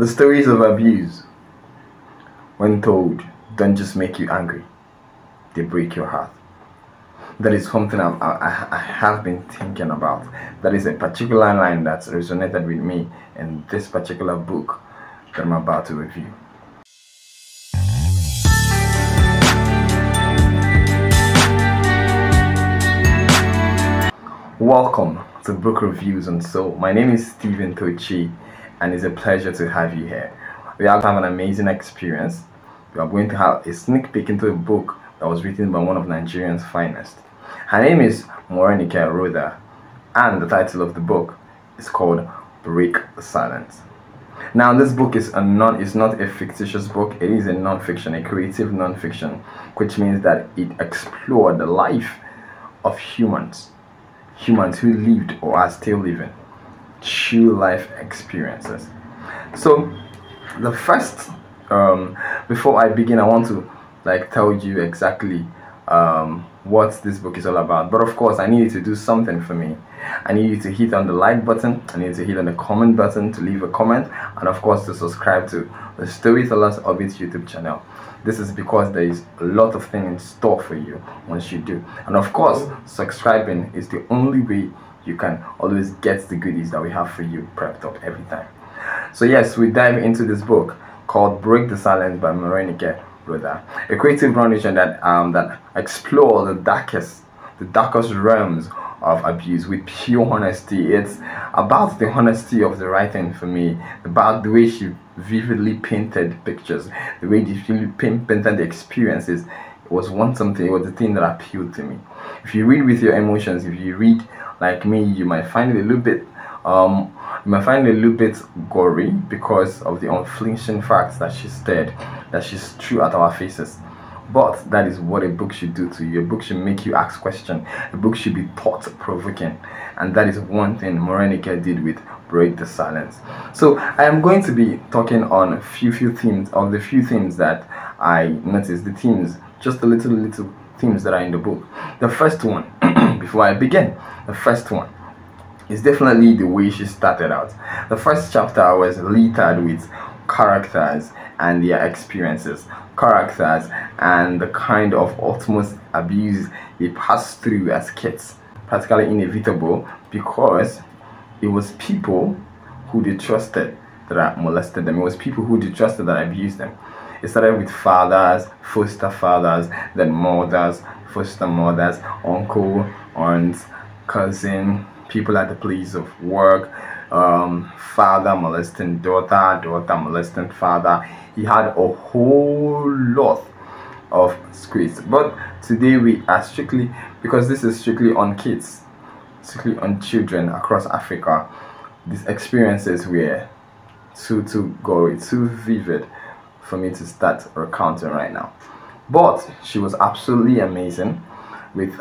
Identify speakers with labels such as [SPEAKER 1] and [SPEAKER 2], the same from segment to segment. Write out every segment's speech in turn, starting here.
[SPEAKER 1] The stories of abuse, when told, don't just make you angry, they break your heart. That is something I have been thinking about. That is a particular line that's resonated with me in this particular book that I'm about to review. Welcome to Book Reviews and Soul. My name is Stephen Tochi, and it's a pleasure to have you here. We are going to have an amazing experience. We are going to have a sneak peek into a book that was written by one of Nigeria's finest. Her name is Morenike Rhoda, and the title of the book is called Break the Silence. Now, this book is not a fictitious book. It is a non-fiction, a creative non-fiction, which means that it explored the life of humans who lived or are still living, true life experiences. So the first, before I begin, I want to tell you exactly what this book is all about. But of course, I need you to do something for me. I need you to hit on the like button, I need you to hit on the comment button to leave a comment, and of course to subscribe to the Storytellers of its YouTube channel. This is because there is a lot of things in store for you once you do. And of course, subscribing is the only way you can always get the goodies that we have for you prepped up every time. So yes, we dive into this book called Break the Silence by Morenike Rhoda, a creative non-fiction that explores the darkest realms of abuse with pure honesty. It's about the honesty of the writing for me, about the way she vividly painted pictures, the way she painted the experiences. It was the thing that appealed to me. If you read with your emotions, if you read like me, you might find it a little bit gory because of the unflinching facts that she threw at our faces. But that is what a book should do to you. A book should make you ask questions. A book should be thought-provoking. And that is one thing Morenike did with Break the Silence. So I am going to be talking on a few themes, of the few themes that I noticed, the themes, just the little themes that are in the book. The first one, before I begin, the first one is definitely the way she started out. The first chapter was littered with characters and their experiences, characters and the kind of utmost abuse they passed through as kids. Practically inevitable, because it was people who they trusted that molested them. It was people who they trusted that abused them. It started with fathers, foster fathers, then mothers, foster mothers, uncle, aunts, cousin, people at the place of work, father molesting daughter, daughter molesting father. He had a whole lot of scripts. But today we are strictly, because this is strictly on kids, strictly on children across Africa, these experiences were too gory, too vivid for me to start recounting right now. But she was absolutely amazing with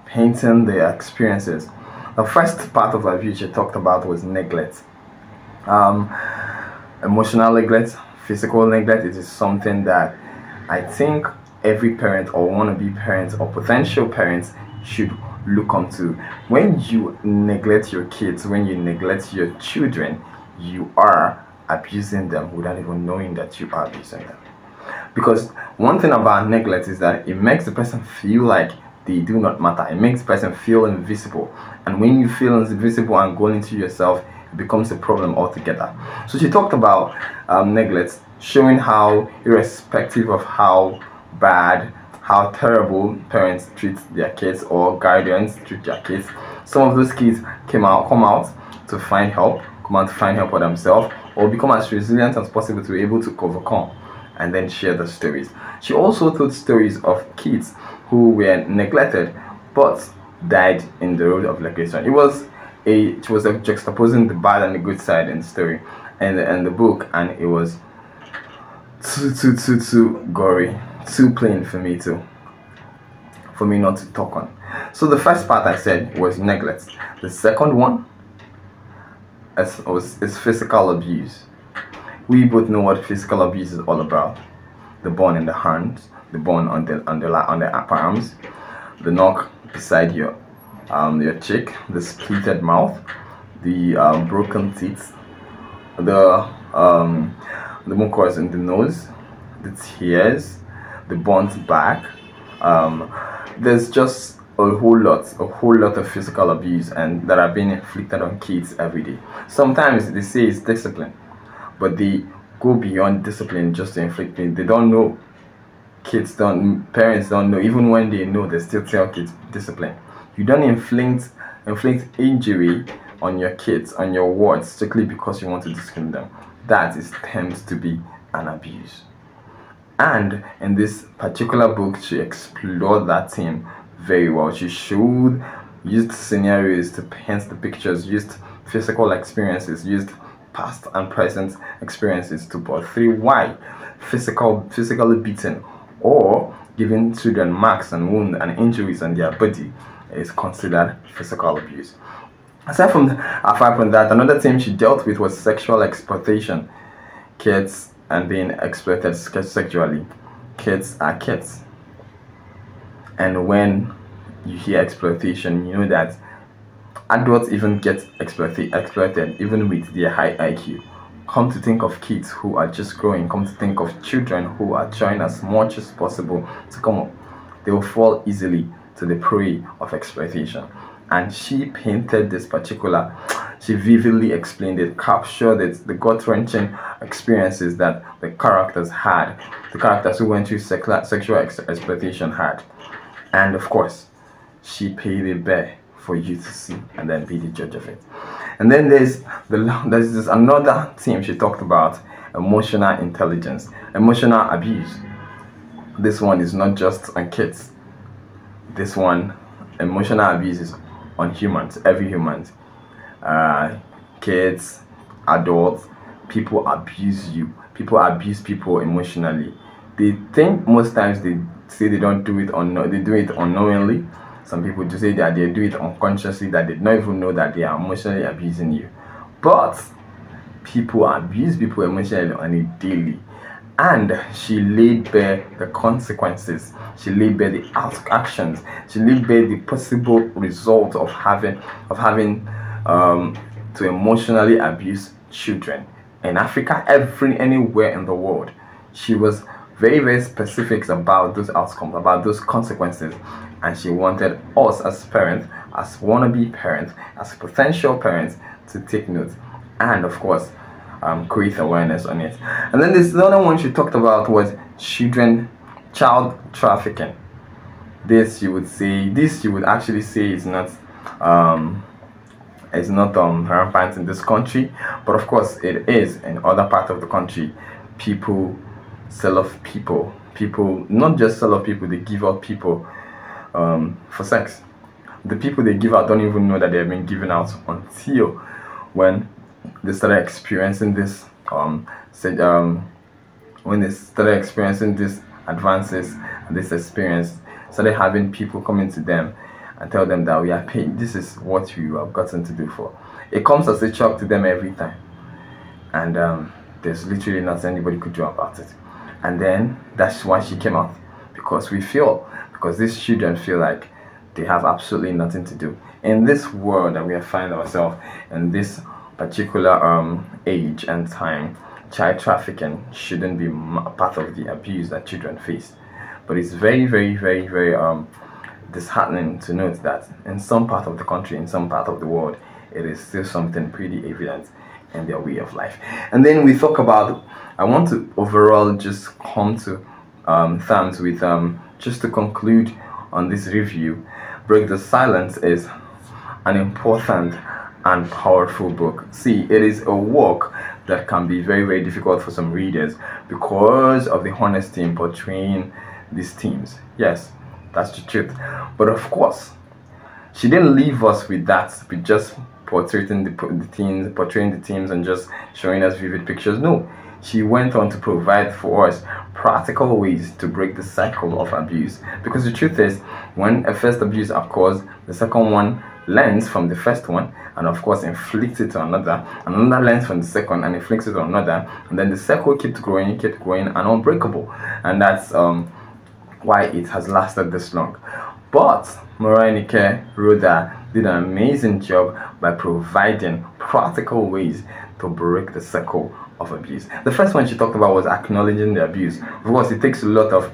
[SPEAKER 1] painting the experiences. The first part of her view she talked about was neglect, emotional neglect, physical neglect. It is something that I think every parent or wannabe parents or potential parents should look onto. When you neglect your kids, when you neglect your children, you are abusing them without even knowing that you are abusing them. Because one thing about neglect is that it makes the person feel like they do not matter. It makes the person feel invisible. And when you feel invisible and go into yourself, it becomes a problem altogether. So she talked about neglect, showing how irrespective of how bad, how terrible parents treat their kids or guardians treat their kids, some of those kids come out to find help for themselves, or become as resilient as possible to be able to overcome and then share the stories. She also told stories of kids who were neglected but died in the road of neglection. It was juxtaposing the bad and the good side in the story and the book, and it was too gory, too plain for me not to talk on. So the first part I said was neglect. The second one is physical abuse. We both know what physical abuse is all about. The burn in the hands, the burn on the upper arms, the knock beside your cheek, the splitted mouth, the broken teeth, the The mucus in the nose, the tears, the burnt back. Um, there's just a whole lot of physical abuse and that are being inflicted on kids every day. Sometimes they say it's discipline, but they go beyond discipline just to inflict pain. They don't know. Parents don't know. Even when they know, they still tell kids discipline. You don't inflict injury on your kids, on your wards, strictly because you want to discipline them. That is tends to be an abuse. And in this particular book, she explored that theme very well. She showed, used scenarios to paint the pictures, used physical experiences, used past and present experiences to portray why physically beaten or giving children marks and wounds and injuries on their body is considered physical abuse. Aside from that, another theme she dealt with was sexual exploitation, kids and being exploited sexually. Kids are kids, and when you hear exploitation, you know that adults even get exploited even with their high IQ. Come to think of kids who are just growing, come to think of children who are trying as much as possible to come up, they will fall easily to the prey of exploitation. And she painted this particular, she vividly explained it, captured it, the gut-wrenching experiences that the characters had, the characters who went through sexual exploitation had. And of course, she paid it bare for you to see and then be the judge of it. And then there's this another theme she talked about, emotional intelligence, emotional abuse. This one is not just on kids. This one, emotional abuse, is on humans, every human. Kids, adults, people abuse you. People abuse people emotionally. They think most times they say they don't do it they do it unknowingly. Some people do say that they do it unconsciously, that they don't even know that they are emotionally abusing you. But people abuse people emotionally on a daily. And she laid bare the consequences. She laid bare the actions. She laid bare the possible result of having to emotionally abuse children in Africa, anywhere in the world. She was very, very specific about those outcomes, about those consequences, and she wanted us as parents, as wannabe parents, as potential parents, to take note and, of course, create awareness on it. And then this other one she talked about was child trafficking. This you would actually say is not rampant in this country, but of course it is in other parts of the country. People sell off people, not just sell off people, they give out people for sex. The people they give out don't even know that they have been given out until when they started experiencing this when they started experiencing these advances and this experience, started having people coming to them and tell them that we are paying, this is what you have gotten to do for. It comes as a shock to them every time, and there's literally nothing anybody could do about it. And then that's why she came out, because these children feel like they have absolutely nothing to do in this world that we have found ourselves in. This particular age and time, child trafficking shouldn't be part of the abuse that children face. But it's very, very, very, very disheartening to note that in some part of the country, in some part of the world, it is still something pretty evident in their way of life. And then we talk about, I want to overall just come to terms with, just to conclude on this review, Break the Silence is an important and powerful book. See, it is a work that can be very, very difficult for some readers because of the honesty in portraying these themes. Yes, that's the truth. But of course, she didn't leave us with that, with just portraying the themes and just showing us vivid pictures. No, she went on to provide for us practical ways to break the cycle of abuse. Because the truth is, when a first abuse occurs, the second one learns from the first one and of course inflicts it to another, and another learns from the second and inflicts it to another, and then the cycle keeps growing and unbreakable. And that's why it has lasted this long. But Morenike Rhoda did an amazing job by providing practical ways to break the cycle of abuse. The first one she talked about was acknowledging the abuse. Of course, it takes a lot of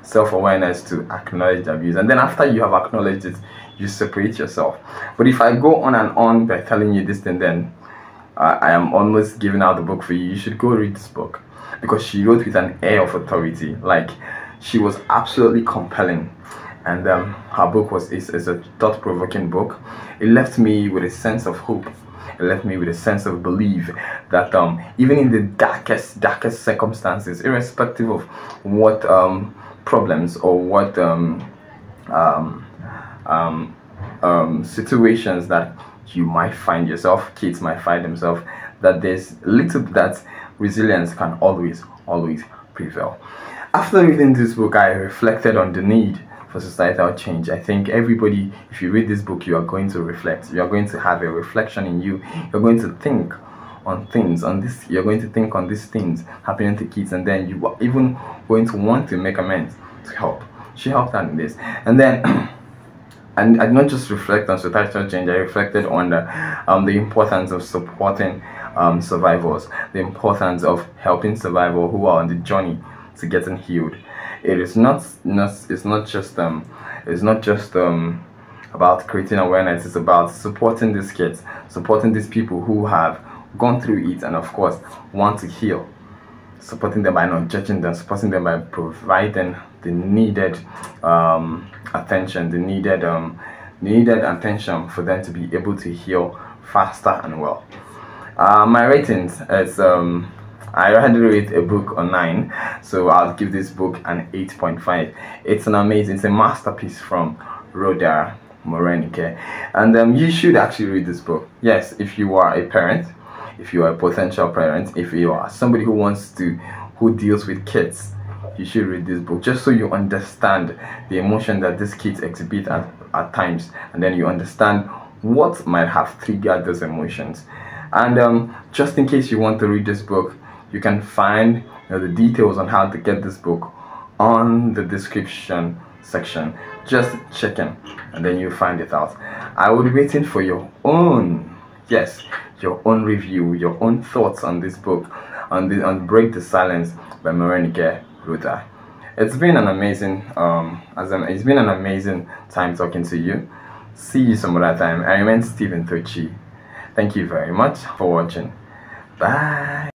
[SPEAKER 1] self-awareness to acknowledge the abuse, and then after you have acknowledged it, you separate yourself. But if I go on and on by telling you this thing, then I am almost giving out the book for you. You should go read this book, because she wrote with an air of authority. Like, she was absolutely compelling, and her book is a thought-provoking book. It left me with a sense of hope. It left me with a sense of belief that even in the darkest circumstances, irrespective of what problems or what situations that you might find yourself, kids might find themselves, that there's little that resilience can always prevail. After reading this book, I reflected on the need for societal change. I think everybody, if you read this book, you are going to reflect. You are going to have a reflection in you. You're going to think on things, you're going to think on these things happening to kids, and then you are even going to want to make amends to help. She helped out in this. And then and I did not just reflect on societal change, I reflected on the importance of supporting survivors, the importance of helping survivors who are on the journey to getting healed. It is not just about creating awareness. It's about supporting these kids, supporting these people who have gone through it and of course want to heal, supporting them by not judging them, supporting them by providing the needed attention, the needed attention for them to be able to heal faster and well. My ratings is I already read a book on 9, so I'll give this book an 8.5. It's a masterpiece from Rhoda Morenike, and you should actually read this book. Yes, if you are a parent, if you are a potential parent, if you are somebody who deals with kids, you should read this book, just so you understand the emotion that these kids exhibit at times, and then you understand what might have triggered those emotions. And just in case you want to read this book, you can find the details on how to get this book on the description section. Just check in and then you'll find it out. I will be waiting for your own review, your own thoughts on this book, on Break the Silence by Morenike Rhoda. It's been an amazing time talking to you. See you some other time. I remain Stephen Tochi. Thank you very much for watching. Bye.